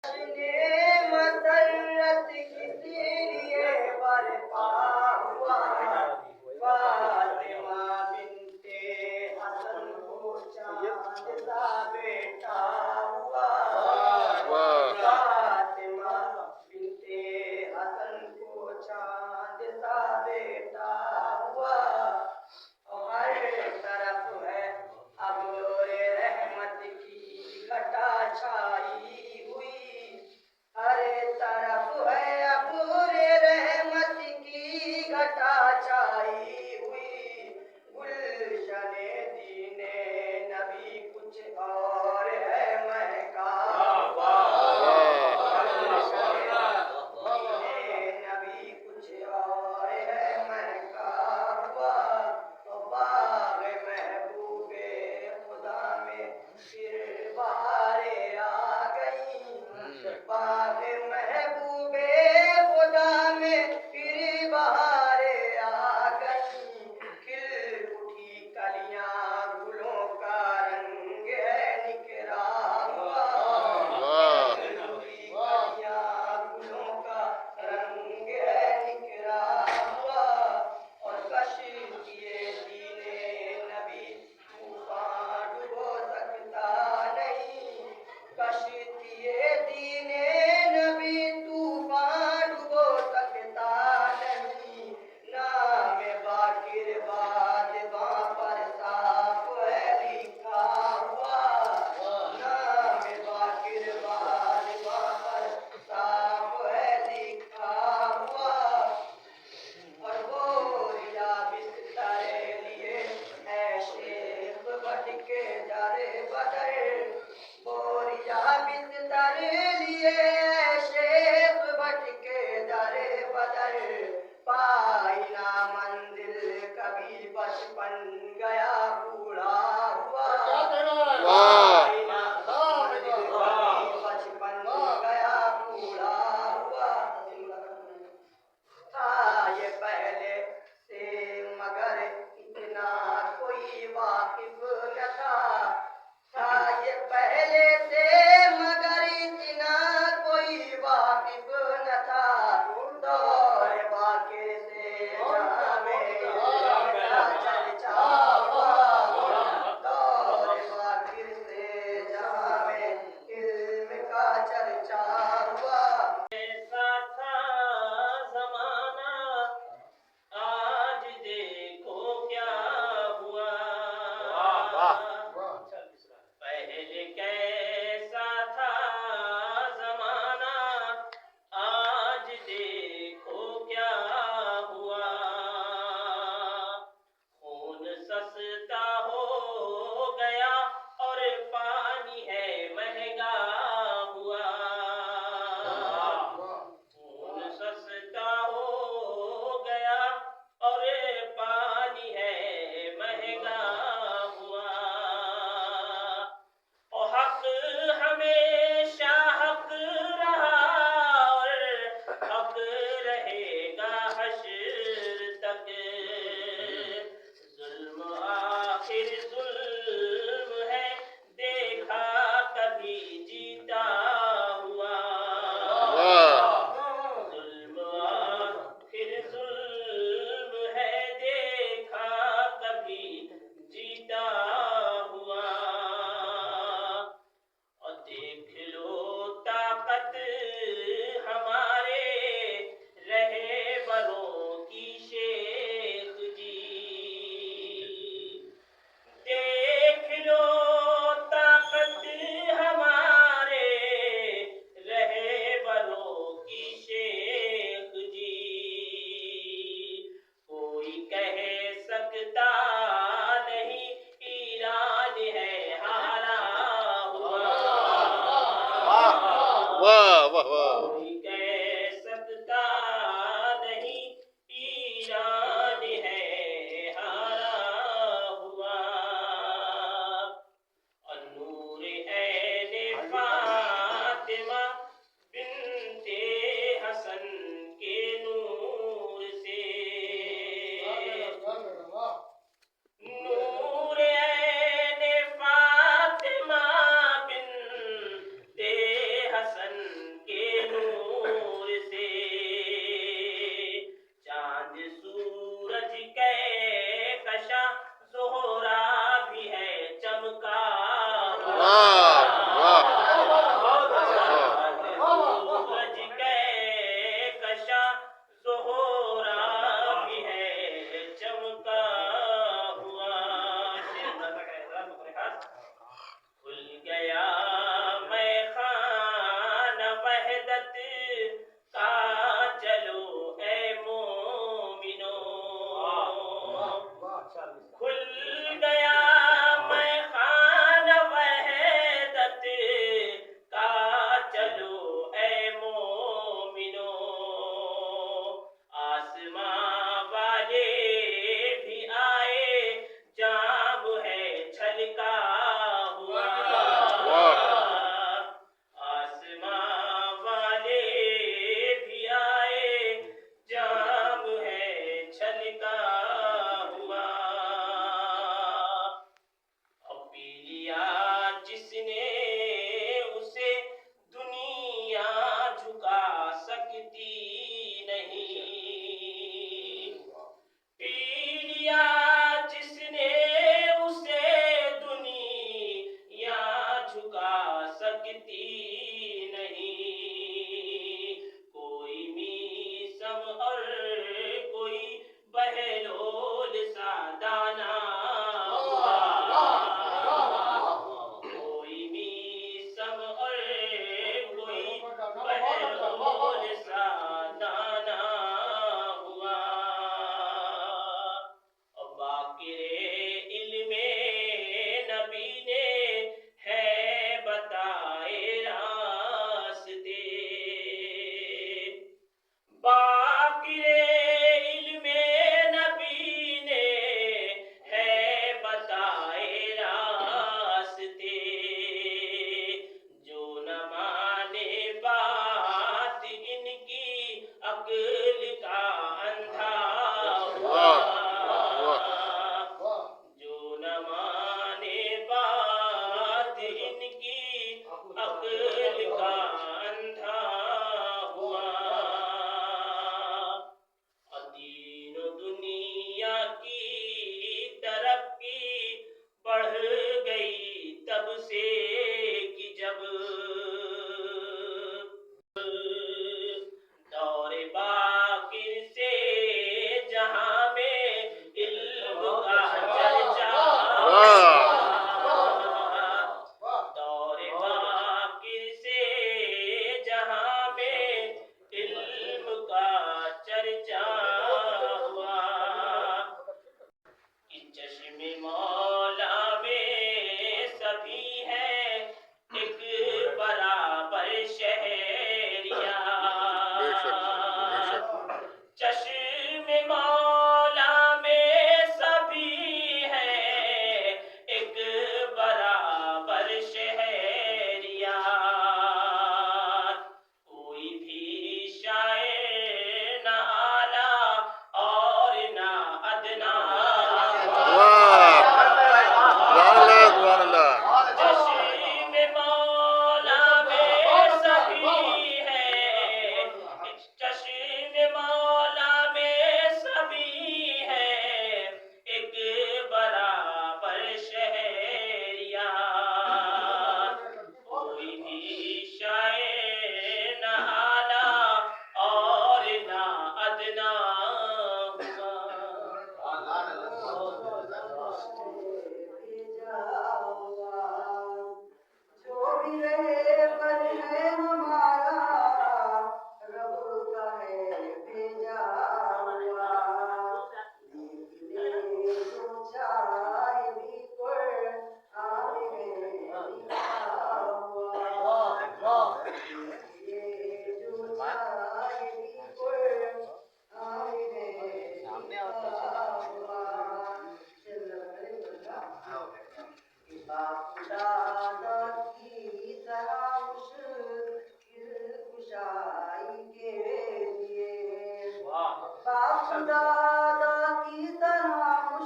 ने मसरत किसी लिए बरपा हुआ। फातिमा बिनते हसन को चांद सा बेटा हुआ। फातिमा बिनते हसन को चांद सा बेटा हुआ। और हर तरफ है अबोरे रहमत की घटा छाई हुई। हर तरफ है अबोरे रहमत की घटा छाई हुई। गुलशने दीने नबी कुछ और है महका हुआ। गुलशने दीने नबी कुछ और है महका हुआ। बाग महबूबे खुदा में फिर बहारें आ गई। बाग महबूबे खुदा में फिर बहारें आ गई। खिल उठी कलियां गुलों का रंग है निखरा हुआ। खिल उठी कलियां गुलों का रंग है निखरा हुआ। और कश्तिए दीने नबी तूफान डुबो सकता नहीं। कश्तिए दीने नबी तूफान डुबो सकता नहीं। नाम बाकिर बाद वहाँ पर साफ है लिखा हुआ। नाम बाकिर बाद वहाँ पर साफ है लिखा हुआ। और बोरिया बिस्तर लिए ऐसे भटके जारे बदर। बोरिया बिस्तर लिए ऐसे भटके जारे बदर। पाई ना मंजिल कभी बचपन गया बूढ़ा हुआ। पाई ना मंजिल कभी बचपन गया बूढ़ा हुआ। था ये पहले से मगर इतना कोई वाकिफ न था। था ये पहले से मगर इतना कोई वाकिफ न था। दौर बाकिर से जहाँ में इल्म का चर्चा हुआ। दौर बाकिर से जहाँ में इल्म का चर्चा हुआ। ऐसा था ज़माना, आज देखो क्या हुआ। पहले कैसा था ज़माना, आज देखो क्या हुआ। खून सस्ता हो गया और पानी है महंगा हुआ। खून सस्ता हो गया और पानी है महंगा हुआ। और हक हमेशा हक रहा और हक रहेगा हश्र तक। जुल्म आखिर जुल्म है, देखा कभी जीता हुआ। जुल्म आखिर जुल्म है, देखा कभी जीता हुआ। और देख लो ताकत हमारे रहे बरों की शेख जी। देख लो ताकत हमारे रहे बरों की शेख जी। कोई कह सकता नहीं ईरान है हारा हुआ। कोई कह सकता नहीं ईरान है हारा हुआ। और नूर ऐने फातिमा बिनते हसन के नूर से। नूर ऐने फातिमा बिनते हसन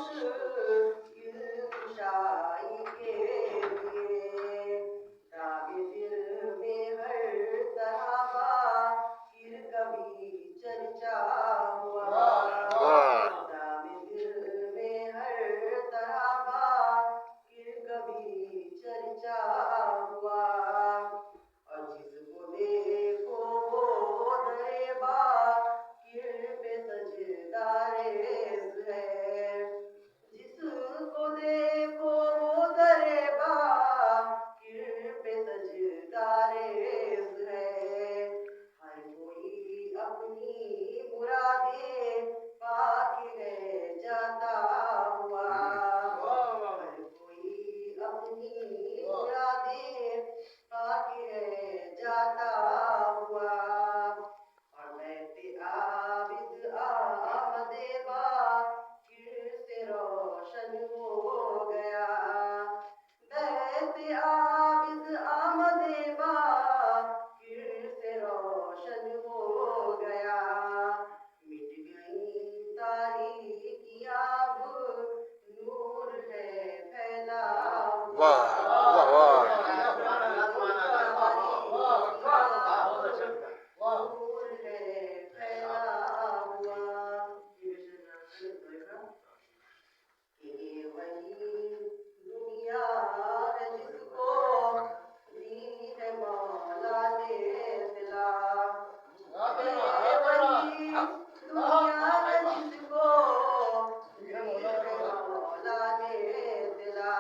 उस इल्मुशाई के लिए दागे दिल में हर तरह बाकिर कभी चर्चा हुआ दागे दिल में हर तरह बाकिर कभी चर्चा हुआ और जिसको देखो वो दरे बाकिर पे सजदारेज है जिसको देखो वो दरे बाकिर पे सजदारेज है हर कोई अपनी मुरादें पाके है जाता हुआ हर कोई अपनी मुरादें पाके है जाता हुआ और मैं आबिद आमदे बाकिर से रोशन हो गया बैत आबिद आमदे बाकिर से रोशन हो गया मिट गई तारीकियां अब नूर है फैला हुआ नूर है फैला हुआ ये वही दुनिया है जिसको दी है मौला ने दिला ये वही दुनिया है जिसको दी है मौला ने दिला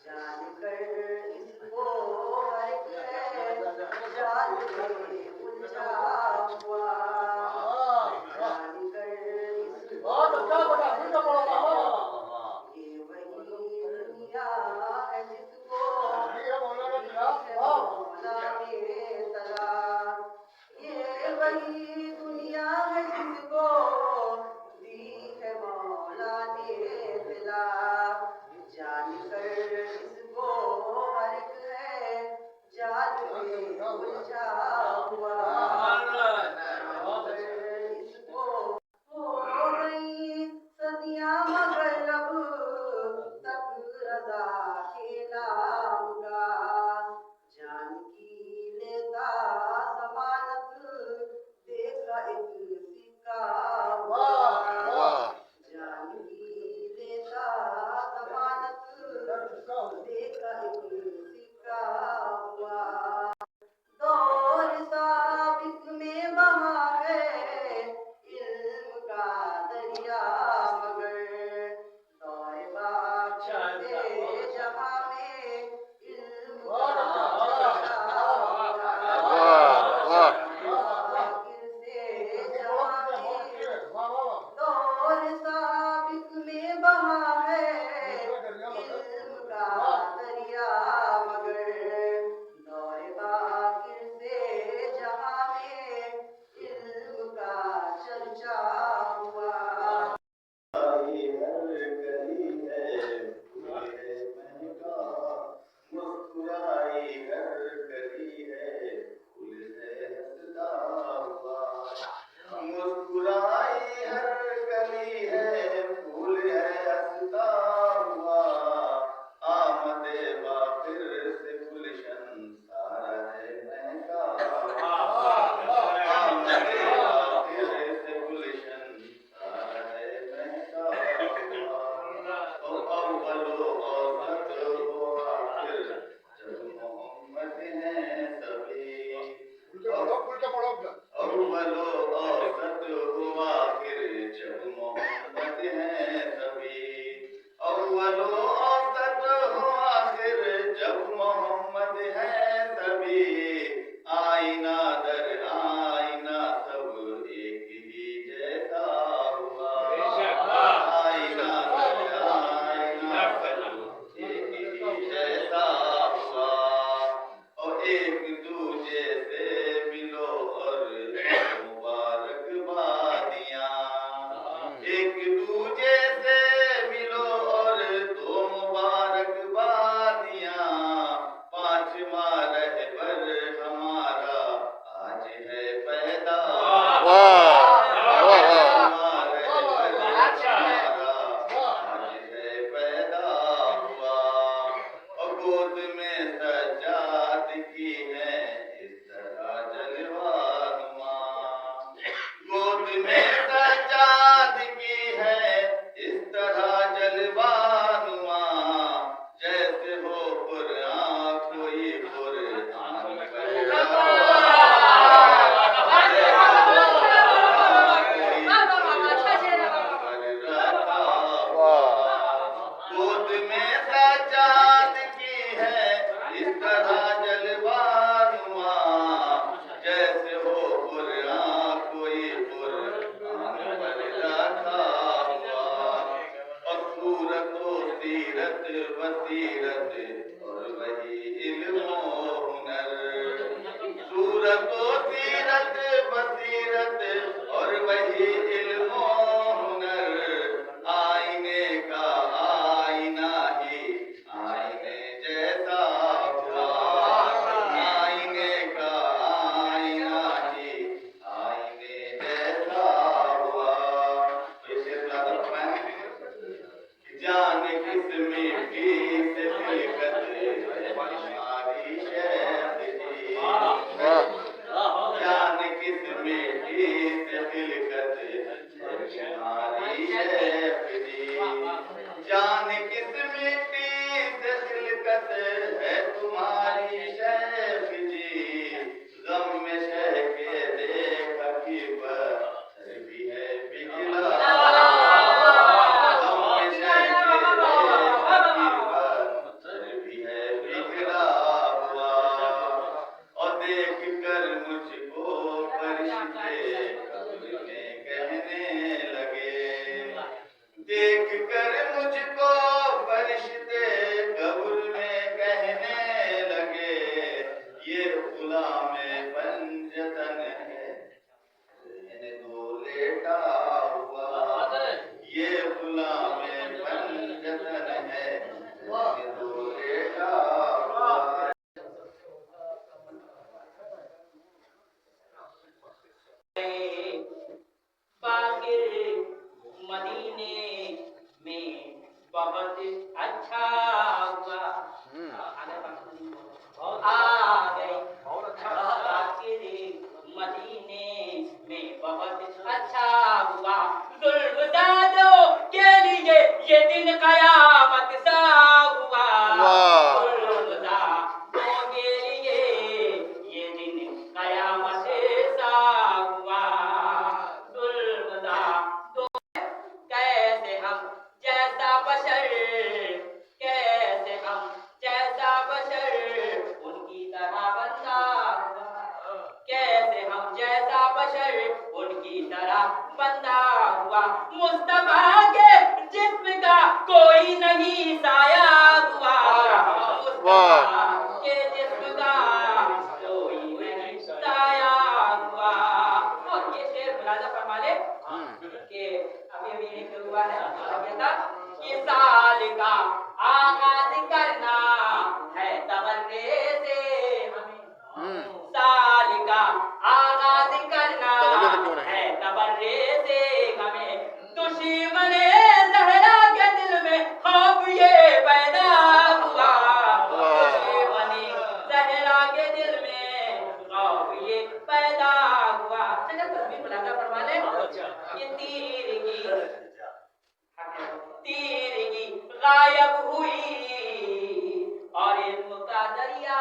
जान कर इसको हर एक है जान में उलझा हुआ जान कर इसको ये वही दुनिया है जिसको मौला ने तला ये वही दुनिया है जिसको दी है मौला ने दिला जान कर इसको हर एक है जान में उलझा हुआ जान कर इसको हो गई सदियां मगर अब तक रजा के नाम का जान की लेता जमानत देखा एक सिक्का हुआ जान की लेता जमानत देखा एक सिक्का हुआ दौर साबिक में बहा है इल्म का दरिया मगर दौर बादशाह से जहां में इल्म का चर्चा हुआ बाकिर से जहां में दौर साबिक में बहा है इल्म का दरिया मगर दौर बाकिर से जहां में इल्म का चर्चा हुआ अव्वलो औसत हुआ आखिर जब मोहम्मद हैं सभी अव्वलो औसत हुआ आखिर जब मोहम्मद हैं सभी आईना दर आईना सब एक ही जैसा हुआ आईना दर आईना सब एक ही जैसा हुआ और एक दूजे से मिलो और मुबारकबादियाँ एक दूजे से मिलो और दो सूरत व सीरत बसीरत और वही इल्मो हुनर आईने का आईना ही आईने जैसा हुआ आईने का आईना ही आईने जैसा हुआ। इसे जान किस मिट्टी से खिलकत हमारी शहद जी जान किस मिट्टी से खिलकत हमारी शहद जी जान किस मिट्टी से खिलकत है तुम्हारी शहद जी गम में शह के देख की पत्थर भी है पिघला देख कर मुझको फरिश्ते कब्र में कहने लगे ये गुलाम पंजतन है रहने दो लेटा हुआ ये गुलाम पंजतन है रहने दो लेटा हुआ। मदीने में बहुत अच्छा हुआ आ गए मदीने में बहुत अच्छा हुआ जुल्मदारों के लिए ये दिन कयामत सा हुआ जुल्मदारों के लिए ये दिन कयामत सा हुआ जुल्मदारों कैसे हम जैसा बशर कैसे हम जैसा बशर उनकी तरह बंदा कैसे हम जैसा बशर उनकी तरह बंदा हुआ मुस्तफा के जिस्म का कोई नहीं साया हुआ मुस्तफा के जिस्म का कोई नहीं साया हुआ। और ये शेर मुलाजा फरमा ले कि अभी एक हुआ है कि साल का आगाज करना है तबर्रे से हमें साल का आगाज करना है तबर्रे से हमें दुश्मने ज़हरा के दिल में खौफ ये पैदा हुआ दुश्मने ज़हरा के दिल में खौफ ये पैदा हुआ। चलो तस्वीर मुलाजा फरमा ले ये तीर की गायब हुई और इल्म का दरिया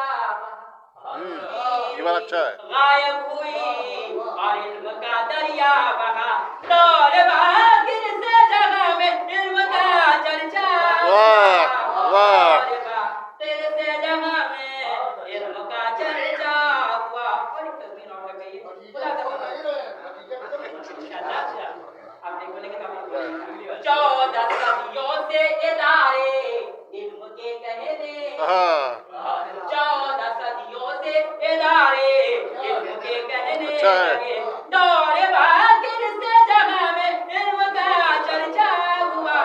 ये बात अच्छा है गायब हुई और इल्म का दरिया बहा दौर बागिर से जगह में इल्म का चर्चा तेरे से जगह में इल्म का चर्चा हुआ। और एक तस्वीर और लगाइए आप देख बोलेंगे 14 सदियों से इदारे इल्म के कहने 14 सदियों से इदारे इल्म के कहने लगे दौर बागिर से जगह में इल्म का चर्चा हुआ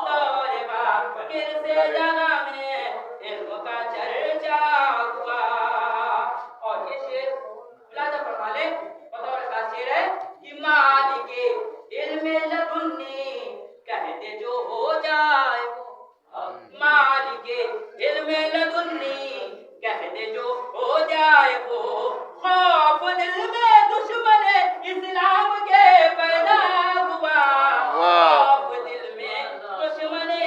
दौर बागिर से जगह में इल्म का चर्चा हुआ। और ये शेर मुलाजा फरमा ले बतौर का शेर है कि मालिके इल्मे लदुन्नी कह दे जो हो जाए वो मालिके इल्मे लदुन्नी कह दे जो हो जाए वो खौफ दिल में दुश्मने इस्लाम के पैदा हुआ खौफ दिल में दुश्मने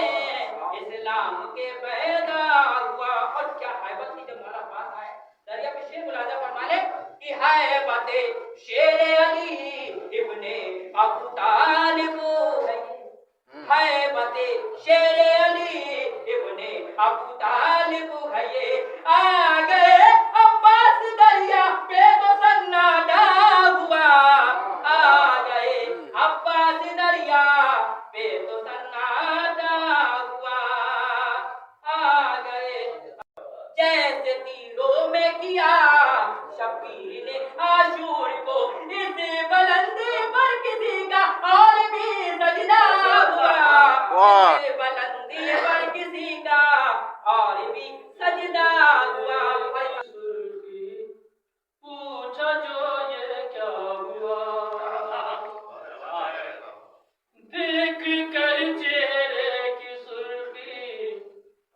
इस्लाम के पैदा हुआ। और क्या हैबत थी जब हमारा पास आए दरिया पे शेर मुलाजा फरमा ले कि हैबत शेर अली इब्ने अबू तालिब हैबत शेर अली इब्ने अबू तालिब है ये आ गए अब्बास दरिया पे तो सन्नाटा हुआ आ गए अब्बास दरिया पे तो सन्नाटा हुआ आ गए जैसे तीरों में किया शबीर शबीर ने आशूर को, इस बुलंदी पर किसी का और भी सजदा हुआ, इस बुलंदी पर किसी का और भी सजदा हुआ। पूछा जो ये क्या हुआ, देख कर चेहरे की सुर्खी,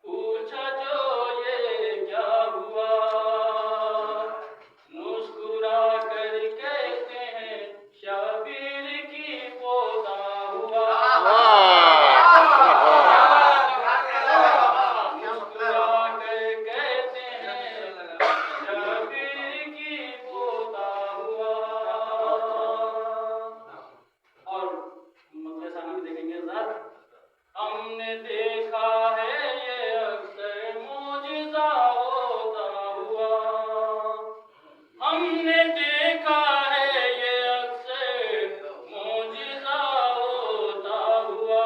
पूछा जो ये क्या हुआ, मुस्कुरा कर कहते हैं शबीर की पौधा हुआ। मुस्कुरा कर कहते हैं शबीर की पौधा हुआ। और मतलब सामने देखेंगे सर, हमने देखा है ये अक्सर मौजिज़ा होता हुआ, हमने देखा है ये अक्सर मौजिज़ा होता हुआ।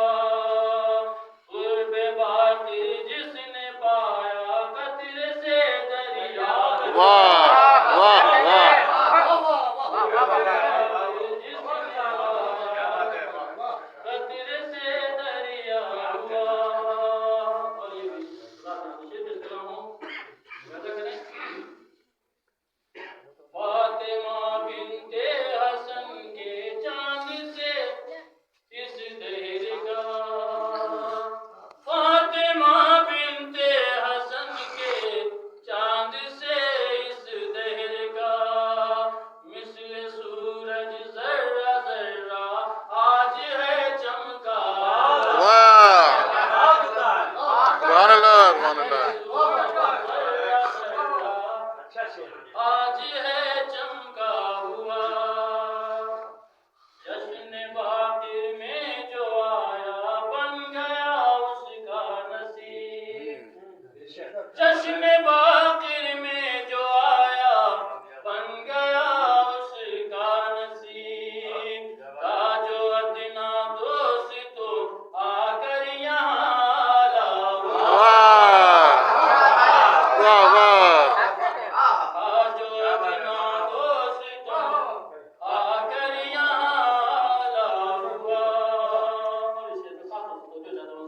क़ुर्ब बाक़ी जिसने पाया कतरे से दरिया, कतरे से दरिया हुआ। और ये भी फातिमा बिन्ते हसन के चांद से इस दहर का, फातिमा बिन्ते हसन के चांद से इस दहर का, मिस्ल सूरज जर्रा जर्रा आज है चमका। आज है चमका हुआ। जश्न बाक़िर में जो आया बन गया उसका नसीब, जश्न बाक़िर में जो आया बन गया उसका नसीब। ताजो अदना दोस्त तो आकर यहाँ लाओ, ताजो अदना दोस्त तो आकर यहाँ लाओ। और इसे तो साथ तो जो जाता हूँ,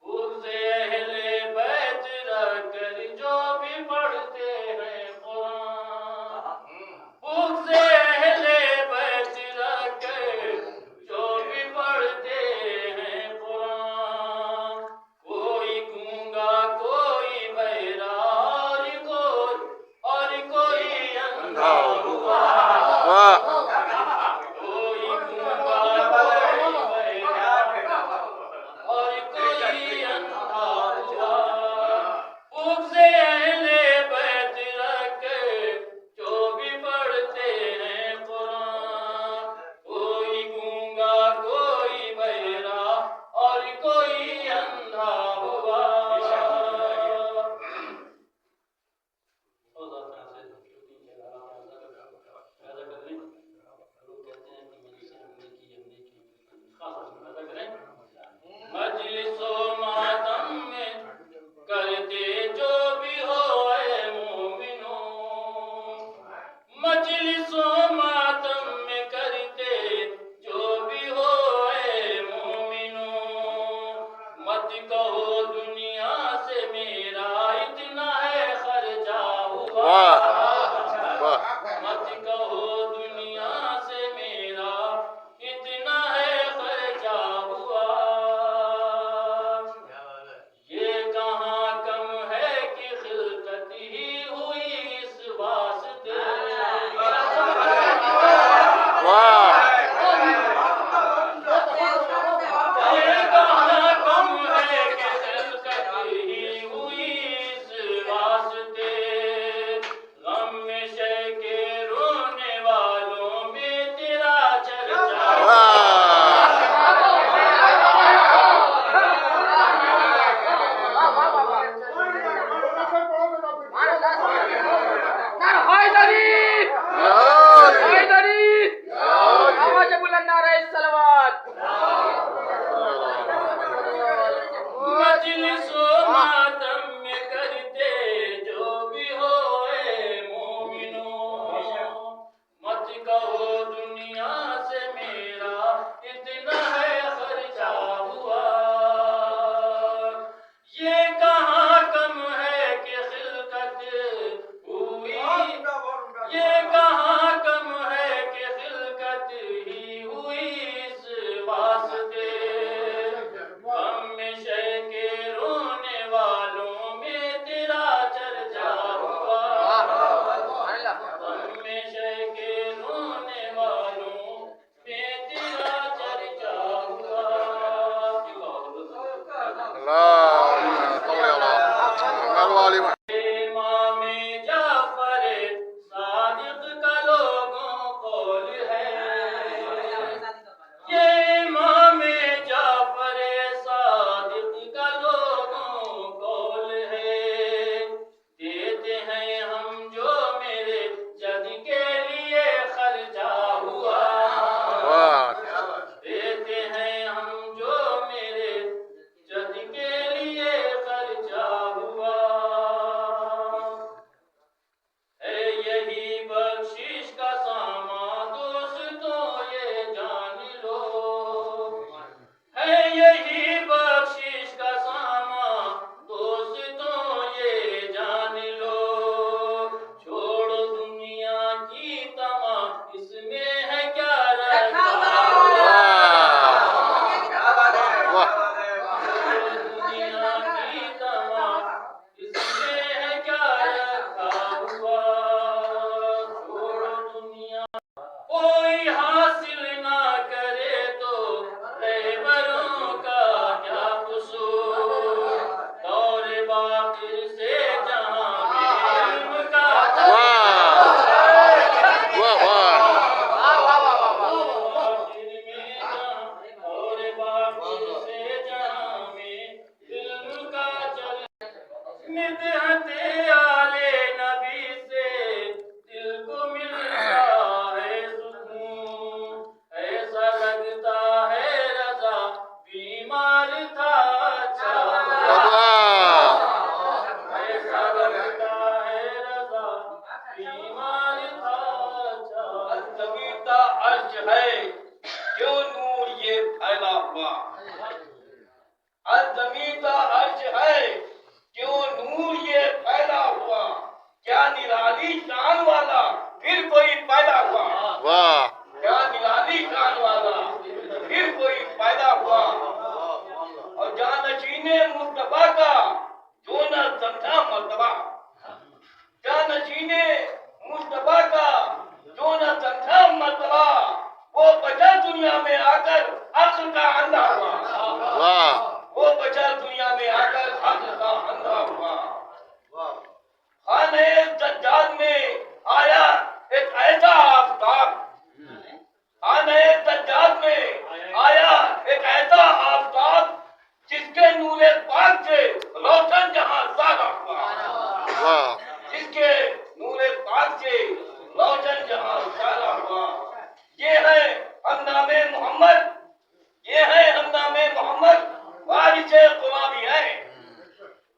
बुग़्ज़ अहले बैत रखकर जो भी पढ़ते हैं कुरान, बुग़्ज़ अहले बैत रखकर जो भी पढ़ते हैं कुरान। कोई गूंगा कोई बहरा और कोई अंधा हुआ, कोई गूंगा कोई बहरा और कोई अंधा हुआ। बुग़्ज़ अहले बैत रखकर जो भी पढ़ते हैं कुरान। कोई गूंगा कोई बहरा और कोई अंधा हुआ। मजलिसो मातम में करते जो भी हो ऐ मोमिनो, मजलिसो मातम में करते जो भी हो ऐ मोमिनो। मत कहो दुनिया से मेरा इतना है खर्चा हुआ, मत कहो दुनिया से मेरा इतना है खर्चा हुआ। ये कहाँ कम है कि खिलकत ही हुई इस वास्ते, ये कहाँ कम है कि खिलकत ही हुई इस वास्ते। गम में शय के रोने है क्यों नूर ये फैला हुआ, आज जमीन का अर्श है क्यों नूर ये फैला हुआ, क्या निराली शान वाला फिर कोई पैदा हुआ, वाह क्या निराली शान वाला फिर कोई पैदा हुआ। और जानशीने मुस्तफा का जो न समझा मर्तबा, जानशीने मुस्तफा का जो न समझा मर्तबा, वो बचा दुनिया में आकर अक्ल का अंधा हुआ, वाह वो बचा दुनिया में आकर अक्ल का अंधा हुआ। खाने सज्जाद में आया एक ऐसा आफताब, खाने सज्जाद में आया एक ऐसा आफताब, जिसके नूरे पाक से रोशन जहां सारा हुआ, वाह जिसके नूरे पाक से रोशन जहां सारा हुआ। ये है हमनामे मोहम्मद, ये है हमनामे मोहम्मद, वारिसे गुलामी है,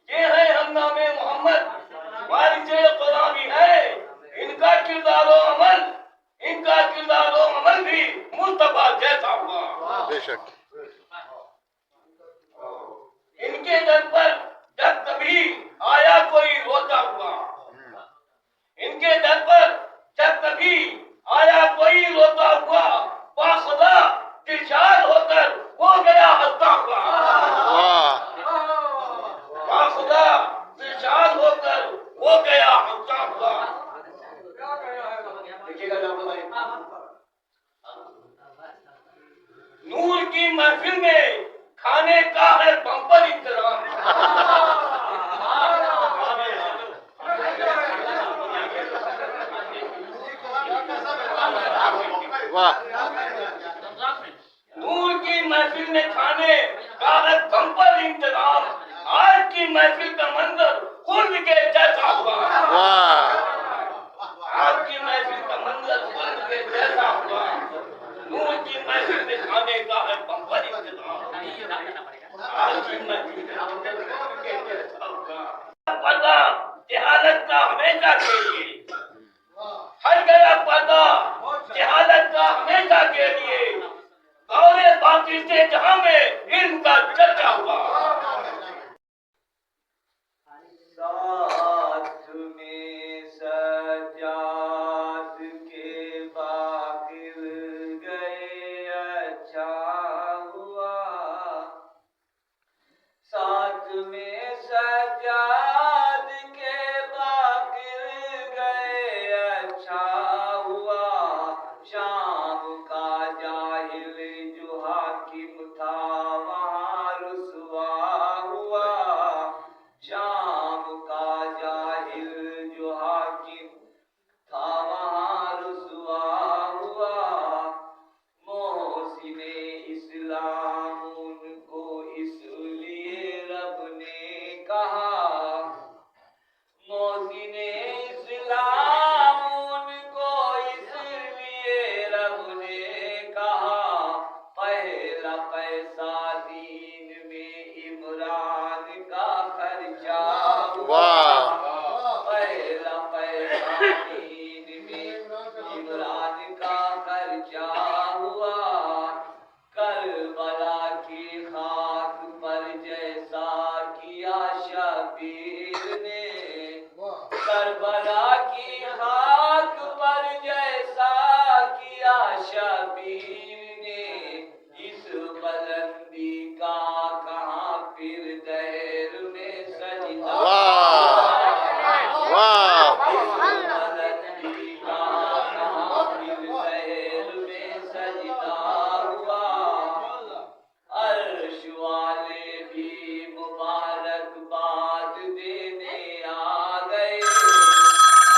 ये है हमनामे मोहम्मद, वारिसे गुलामी है। इनका किरदारो अमल, इनका किरदारो अमल भी मुस्तफा जैसा हुआ। बेशक इनके दर पर जब कभी आया कोई रोता हुआ, इनके दर पर जब कभी आया कोई रोता हुआ, बाखुदा दिलशाद होकर वो गया हंसता हुआ, वाह बाखुदा दिलशाद होकर वो गया हंसता हुआ। देखिएगा डॉक्टर भाई, नूर की महफिल में खाने का है बम्पर इंतजाम, वाह नूर की महफिल में खाने का है बम्पर इंतजाम, आज की महफिल का मंजर खुद के जैसा हुआ, वाह आज की महफिल का मंजर खुद के जैसा हुआ। नूर की महफिल में खाने का है बम्पर इंतजाम, आज की महफिल का मंजर खुद के जैसा हुआ। पता जहालत का हमेशा के लिए, हर गया पता जहालत का हमेशा के लिए, और बाकी से जहां में इल्म का चर्चा हुआ। साथ में सजाद के बाकिर गए अच्छा हुआ, साथ में सजाद के बाकिर गए अच्छा हुआ। शाम का जाहिल जो हाकिम था वहाँ रुसवा हुआ, शाम का जाहिल जो हाकिम था वहाँ रुसवा हुआ। मोहसिने इस्लाम उनको इसलिए रब ने कहा, मोहसिने इस्लाम उनको इसलिए रब ने कहा। पहला पैसा दीन में इमरान का खर्चा हुआ, पहला पैसा दीन में इमरान का खर्चा हुआ। करबला की खाक पर जैसा किया शबीर ने, करबला की खाक पर जैसा किया शबीर ने। इस बुलंदी का कहाँ फिर दहर में सजदा, वाह बुलंदी का कहाँ फिर दहर में सजदा हुआ। अर्श वाले भी मुबारकबाद देने आ गए,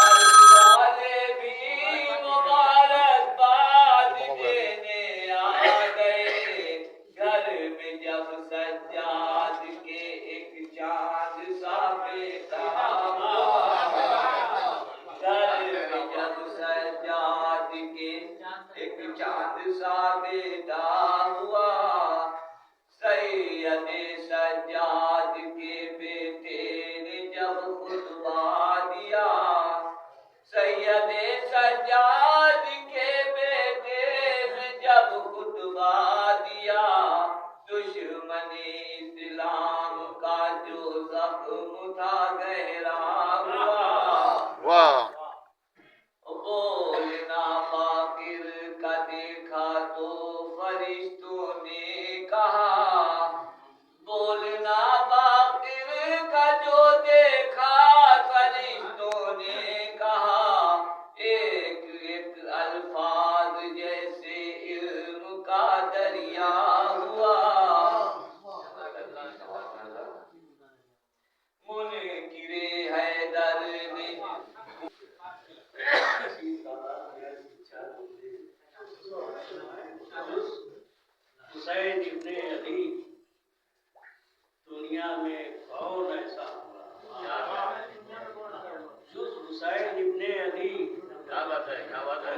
अर्श वाले भी मुबारकबाद देने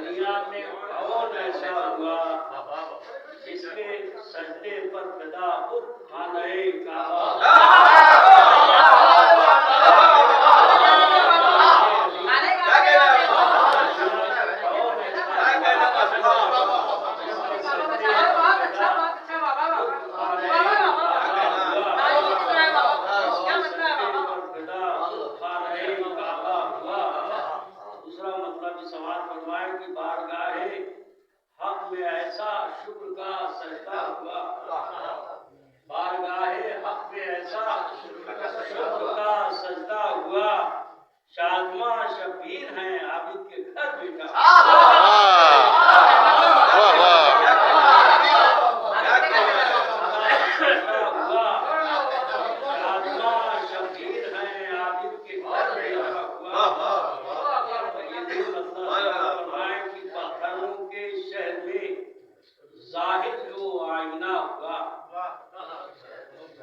दुनिया में कौन ऐसा हुआ जिसके सजदे पर फिदा खुद खाने काबा। दूसरा मतलब समाज फरमाए कि बारगाहे हक में ऐसा शुक्र का सजदा हुआ। बारगाहे हक में ऐसा शुक्र का सजदा हुआ। शादमा शबीर हैं आबिद के घर बेटा।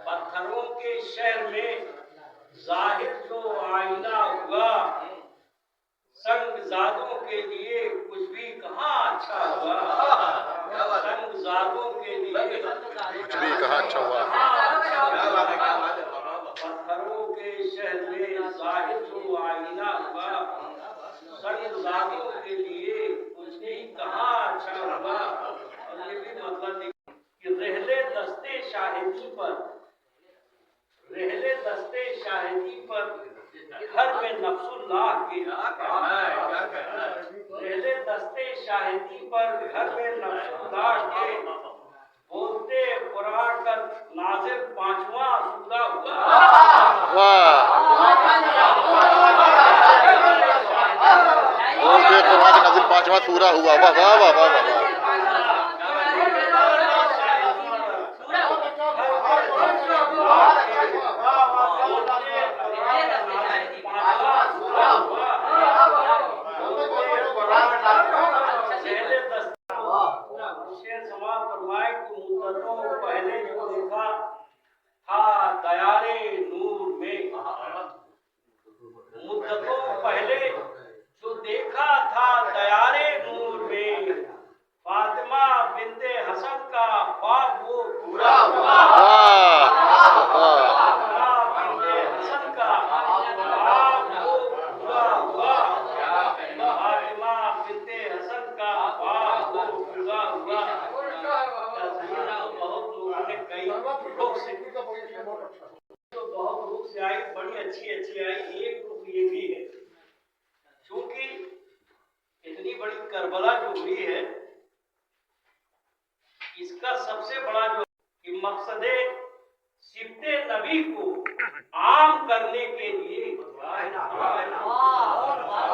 पत्थरों के शहर में जाहिर जो आईना हुआ, संगजादों के लिए कुछ भी कहाँ अच्छा हुआ। संगजादों के लिए कुछ भी कहाँ अच्छा हुआ। पत्थरों के शहर में जाहिर जो आईना हुआ, संगजादों के लिए कुछ भी कहाँ अच्छा हुआ। और ये भी मतलब कि रहले दस्ते शाहिदी पर घर में नफ्सुल्लाह के रहले दस्ते शाहिदी पर घर में नफ्सुल्लाह के बोलते कुरान का नाजिल 5वां सूरा हुआ। बोलते कुरान का नाजिल 5वां सूरा हुआ। वाह वाह वाह वाह वाह। पहले जो देखा था दयारे नूर में, मुद्दतों पहले जो देखा था दयारे नूर में, फातिमा बिन्ते हसन का ख्वाब वो पूरा हुआ। फातिमा बिन्ते हसन का ख्वाब वो पूरा हुआ। फातिमा बिन्ते हसन का ख्वाब वो पूरा हुआ। बहुत लोगों ने कई रुख से तो बहुत रुख से आई, बड़ी अच्छी आई। एक रुख ये भी है, क्योंकि इतनी बड़ी करबला जो हुई है, इसका सबसे बड़ा जो कि मकसदे सिफ्ते नबी को आम करने के लिए,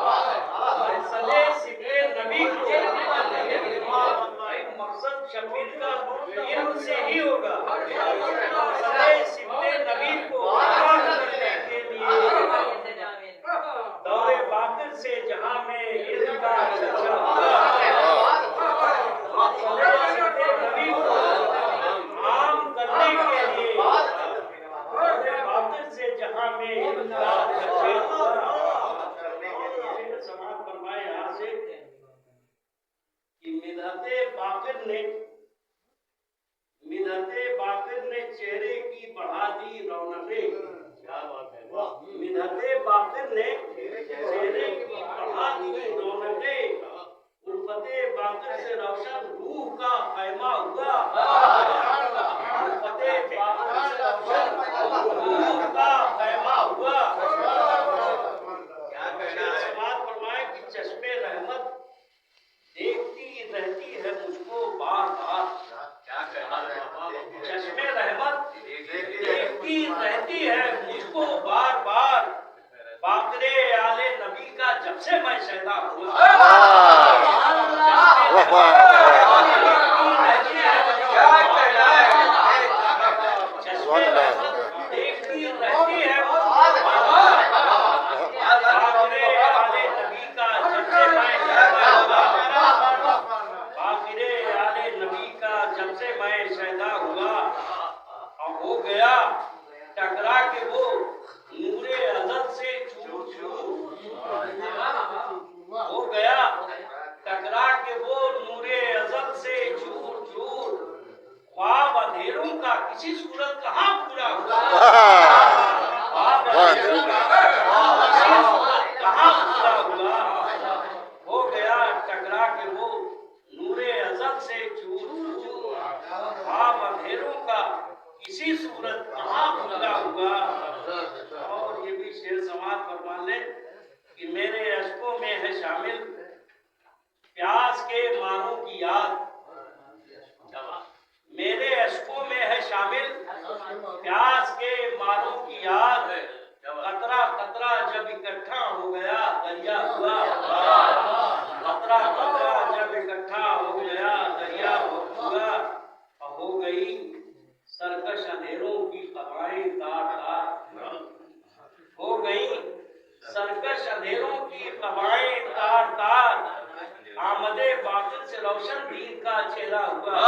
मकसदे सिफ्ते नबी को मकसद शबीर का इल्म से ही होगा। मकसदे सिफ्ते नबी को आम करने के लिए दौरे बातिल से जहां में इल्म का चर्चा हुआ। मकसदे सिफ्ते नबी को आम करने के लिए दौरे बातिल से जहां में इल्म का चर्चा हुआ। समाज फरमाए यहाँ से कि मिदहते बाकिर ने चेहरे की बढ़ा दी रौनकें। मिदहते बाकिर ने चेहरे की बढ़ा दी रौनकें। उल्फते बाकिर से रोशन रूह का खैमा हुआ। उल्फते बाकिर से रोशन रूह का खैमा हुआ। समाज फरमाए कि चश्मे रहमत देखती रहती है मुझको बार बार। चश्मे रहमत देखती रहती है मुझको बार बार। बाकरे आले नबी का जब से मैं शैदा हुआ। इसी सूरत कहाँ पूरा हुआ? वाह अंधेरी में। कहाँ पूरा हुआ? हो गया टकरा के वो नूरे अज़ल से चूर। आप अंधेरों का इसी सूरत कहाँ पूरा हुआ? और ये भी शेर समाज फरमा ले कि मेरे अश्कों में है शामिल प्यास के मानों की याद। मेरे अश्कों में है शामिल प्यास के मानों की याद। कतरा कतरा जब इकट्ठा हो गया दरिया हुआ। कतरा कतरा जब इकट्ठा हो गया दरिया हुआ। हो गई सरकश अंधेरों की कवाएं तार तार। हो गई सरकश अंधेरों की कवाएं तार तार। आमदे बातिल से रोशन दीन का चेहरा हुआ।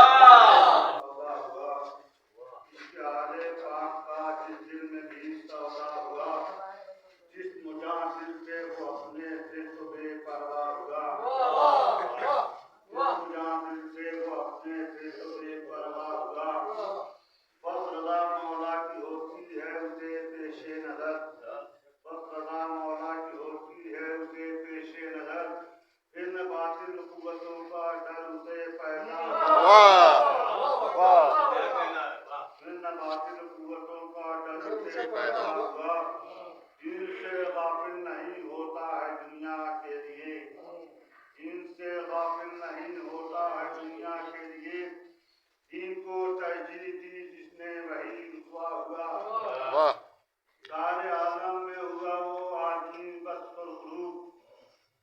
सारे आलम में हुआ वो आदमी बस सुरखरू।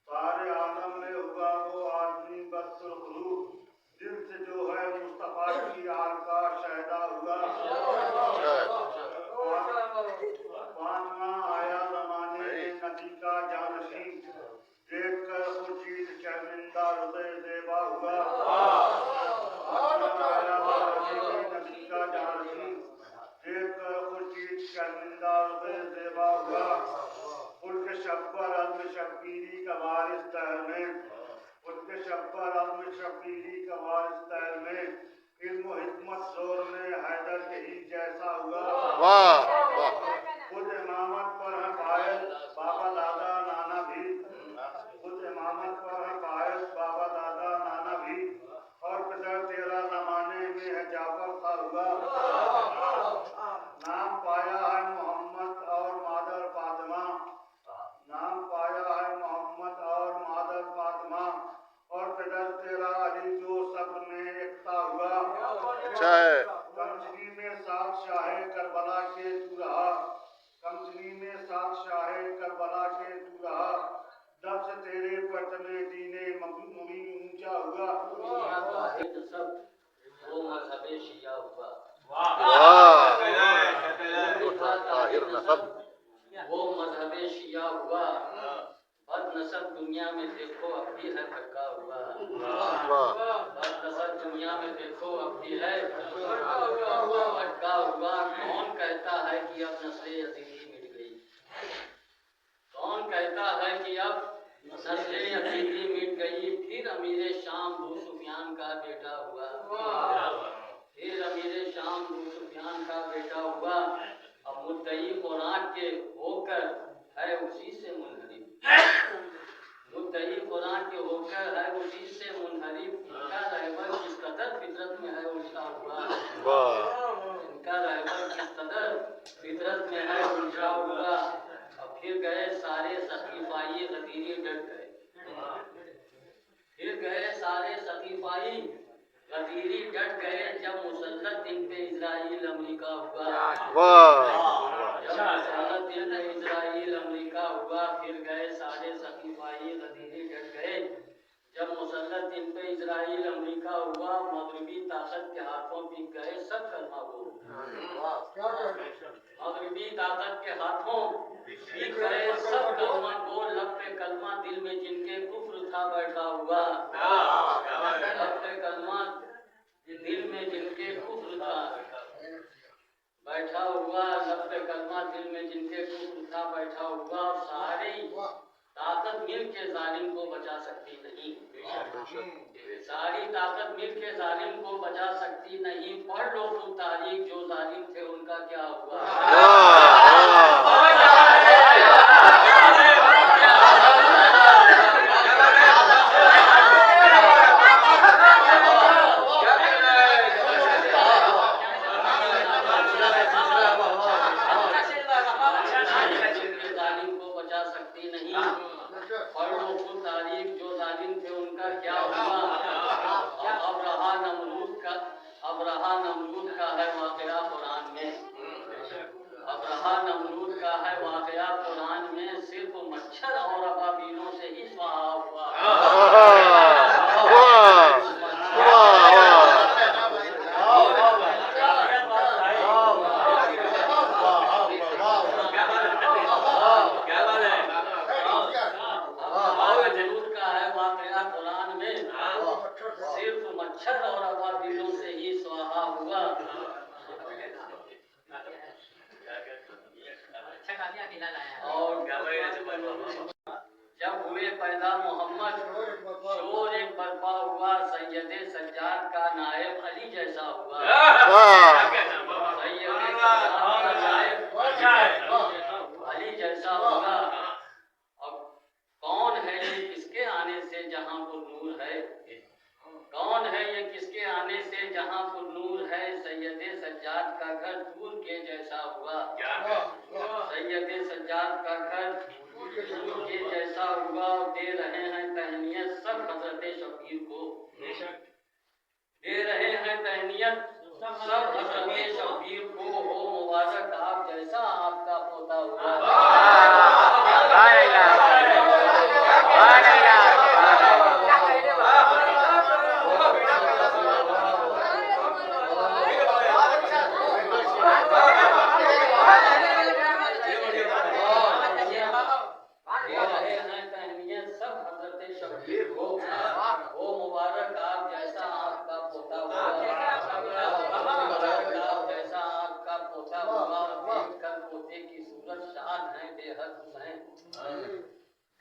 सारे आलम में हुआ वो आदमी बस सुरखरू। दिल से जो है मुस्तफा की आल का शहदा हुआ। पांचवा आया जमाने में नबी का जानशीन। देख कर खुर्शीद शर्मिंदा हृदय ज़ेबा हुआ। पांचवा आया जमाने में नबी का जानशीन। देख कर खुर्शीद शर्मिंदा हृदय ज़ेबा हुआ। उनके शब्बर अज़्म शब्बीरी का वारिस दहर में। उनके शब्बर अज़्म शब्बीरी का वारिस दहर में। इल्म व हिकमत जोर में हैदर के ही जैसा हुआ। वाह वाह। खुद इमामत पर है फायद बाबा दादा नाना भी। खुद इमामत पर है फायद बाबा दादा नाना भी। और पितर तेरा जमाने में है जाफर सा हुआ। नाम पाया है मोहम्मद और मादर फातिमा। नाम पाया है मोहम्मद और मादर फातिमा। और पितर तेरा अली जो सब्र में एकता हुआ। कमजनी में साथ शाहे करबला के तू रहा। कमजनी में साथ शाहे करबला के तू रहा। जब से तेरे परतमे दीने मुबीन ऊंचा हुआ। वो मजहबे शिया हुआ। ताहिर नसब। वो मजहबे शिया हुआ। बद नसब दुनिया में देखो अब भी है भटका हुआ। बद नसब दुनिया में देखो अब भी है भटका हुआ। कौन कहता है कि अब नस्ले अजीज़ी मिट गई? कौन कहता है कि अब नस्ले अजीज़ी मिट गई? फिर अमीर शाम अबू सुफियान का बेटा हुआ। फिर अमीर शाम अबू सुफियान का बेटा हुआ। अब मुद्दई खुराक के होकर है उसी से मुनहरिफ। मुद्दई खुराक के होकर है उसी से मुनहरिफ। इनका रहबर किस कदर फितरत में है उलझा हुआ। इनका रहबर किस कदर फितरत में है उलझा हुआ। अब फिर गए सारे सकीफाई गदीरी डट गए। फिर गए सारे सकीफाई गदीरी डट गए। जब मुसल्लत दिन पे इजराइल अमेरिका हुआ। जब मुसल्लत दिन पे इजराइल अमेरिका हुआ। फिर गए सारे सकीफाई गदीरी डट गए। जब मुसल्लत दिन पे इजराइल अमेरिका हुआ। मगरबी ताकत के हाथों बिक गए सब कलमा बोल। मगरबी ताकत के हाथों बिक गए सब कलमा बोल। लब पे कलमा दिल में जिनके कुफ्र था बैठा हुआ। लब पे कलमा दिल में जिनके कुफ्र था बैठा हुआ। लब पे कलमा दिल में जिनके कुफ्र था बैठा हुआ। सारी ताकत मिल के जालिम को बचा सकती नहीं। सारी ताकत मिल के जालिम को बचा सकती नहीं। पढ़ लो तुम तारीख, जो जालिम थे उनका क्या हुआ। जालिम को बचा सकती नहीं। पढ़ लो तुम तारीख, जो जालिम थे उनका क्या हुआ। अब रहा नमरूद का है वाकया कुरान में। अब रहा नमरूद का है वाकया कुरान में। सिर्फ मच्छर और अबाबीलों से ही स्वाहा हुआ। नमरूद का है वाकया कुरान में। सिर्फ मच्छर और अबाबीलों से ही स्वाहा हुआ। और जब हुए पैदा मोहम्मद, शोर एक बर्पा हुआ। सैयदे सज्जाद का नायब अली जैसा हुआ। सैयदे सज्जाद का नायब अली जैसा हुआ। अब कौन है ये किसके आने से जहां पर नूर है। कौन है ये किसके आने से जहां पर नूर है। सैयदे सज्जाद का घर दूर के जैसा हुआ। सैयदे सज्जाद का घर दूर के जैसा हुआ। दे रहे हैं तहनीयत सब हजरत शबीर को। दे रहे हैं तहनीयत सब हजरत शबीर को। हो मुबारक आप जैसा आपका पोता हुआ।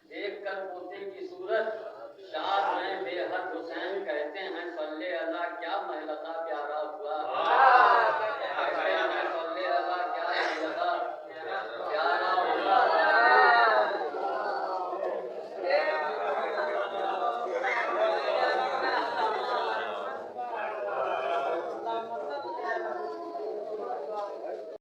देख कर पोते की सूरत शाद में बेहद हुसैन। कहते हैं सल्ले अल्लाह क्या महलका प्यारा